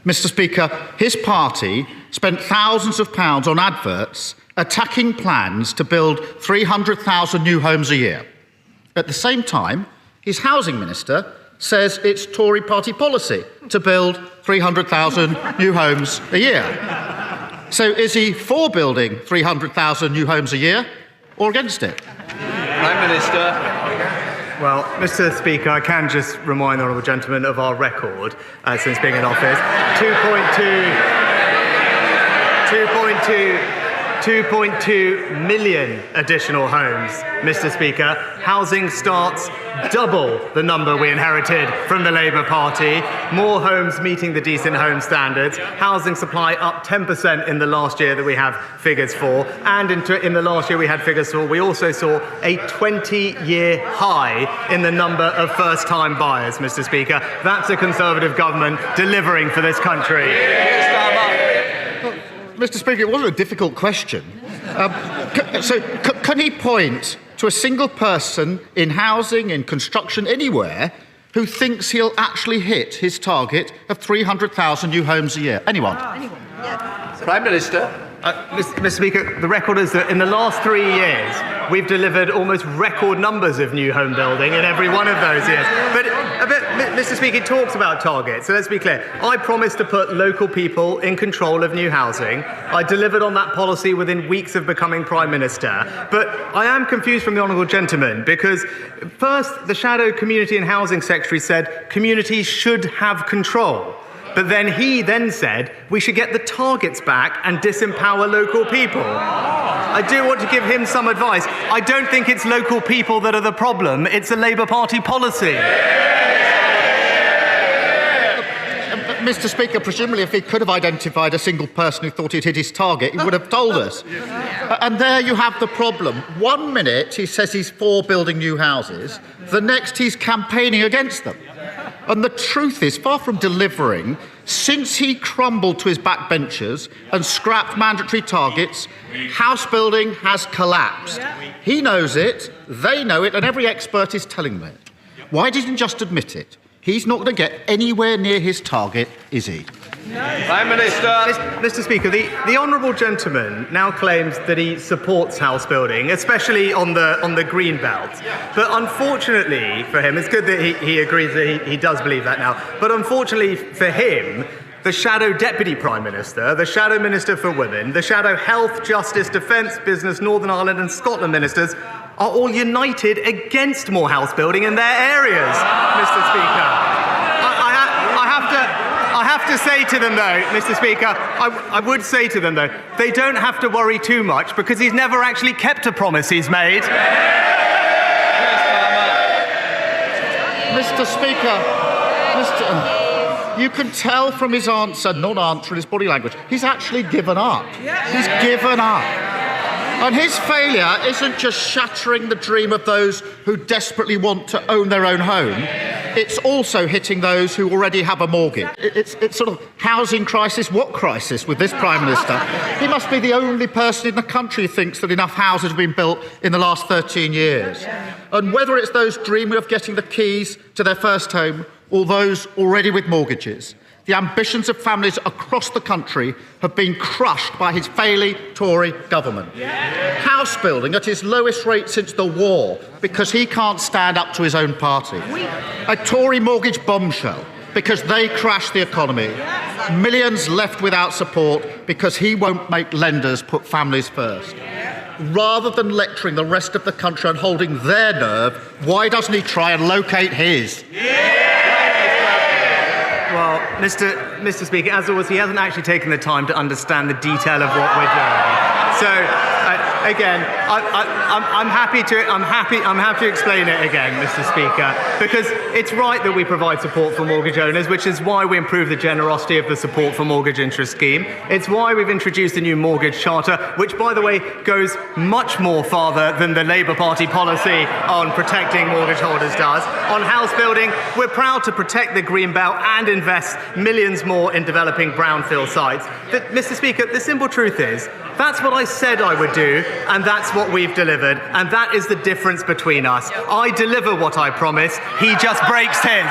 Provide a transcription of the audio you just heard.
Mr. Speaker, his party spent thousands of pounds on adverts attacking plans to build 300,000 new homes a year. At the same time, his housing minister says it's Tory party policy to build 300,000 new homes a year. So is he for building 300,000 new homes a year or against it? Prime Minister. Well, Mr. Speaker, I can just remind the honourable gentleman of our record since being in office. 2.2 million additional homes, Mr. Speaker. Housing starts double the number we inherited from the Labour Party. More homes meeting the decent home standards. Housing supply up 10% in the last year that we have figures for. And in the last year we had figures for, we also saw a 20-year high in the number of first-time buyers, Mr. Speaker. That's a Conservative government delivering for this country. Mr. Speaker, it wasn't a difficult question. Can he point to a single person in housing, in construction, anywhere, who thinks he'll actually hit his target of 300,000 new homes a year? Anyone? Prime Minister. Mr. Speaker, the record is that in the last 3 years, we've delivered almost record numbers of new home building in every one of those years. But Mr. Speaker, he talks about targets, so let's be clear. I promised to put local people in control of new housing. I delivered on that policy within weeks of becoming Prime Minister. But I am confused from the honourable gentleman, because first, the Shadow Community and Housing Secretary said communities should have control. But then he said we should get the targets back and disempower local people. I do want to give him some advice. I don't think it's local people that are the problem. It's a Labour Party policy. Mr. Speaker, presumably if he could have identified a single person who thought he'd hit his target, he would have told us. And there you have the problem. 1 minute he says he's for building new houses, the next he's campaigning against them. And the truth is, far from delivering, since he crumbled to his backbenchers and scrapped mandatory targets, house building has collapsed. He knows it, they know it, and every expert is telling them it. Why didn't he just admit it? He's not going to get anywhere near his target, is he? Prime Minister. Mr. Speaker, the honourable gentleman now claims that he supports house building, especially on the green belt. But unfortunately for him, it's good that he agrees that he does believe that now. But unfortunately for him, the Shadow Deputy Prime Minister, the Shadow Minister for Women, the Shadow Health, Justice, Defence, Business, Northern Ireland and Scotland ministers are all united against more house building in their areas, Mr. Speaker. I have to say to them, though, Mr. Speaker, I would say to them, though, they don't have to worry too much because he's never actually kept a promise he's made. Mr. Speaker, you can tell from his answer, not answering his body language, he's actually given up. He's given up. And his failure isn't just shattering the dream of those who desperately want to own their own home. It's also hitting those who already have a mortgage. It's sort of housing crisis. What crisis with this Prime Minister? He must be the only person in the country who thinks that enough houses have been built in the last 13 years. And whether it's those dreaming of getting the keys to their first home or those already with mortgages, the ambitions of families across the country have been crushed by his failing Tory government. House building at its lowest rate since the war because he can't stand up to his own party. A Tory mortgage bombshell because they crashed the economy. Millions left without support because he won't make lenders put families first. Rather than lecturing the rest of the country on holding their nerve, why doesn't he try and locate his? Well, Mr. Speaker, as always, he hasn't actually taken the time to understand the detail of what we're doing. So, again, I'm happy to explain it again, Mr. Speaker, because it's right that we provide support for mortgage owners, which is why we improve the generosity of the support for mortgage interest scheme. It's why we've introduced a new mortgage charter, which, by the way, goes much more farther than the Labour Party policy on protecting mortgage holders does. On house building, we're proud to protect the green belt and invest millions more in developing brownfield sites. But, Mr. Speaker, the simple truth is, that's what I said I would do, and that's what we've delivered, and that is the difference between us. I deliver what I promise, he just breaks his.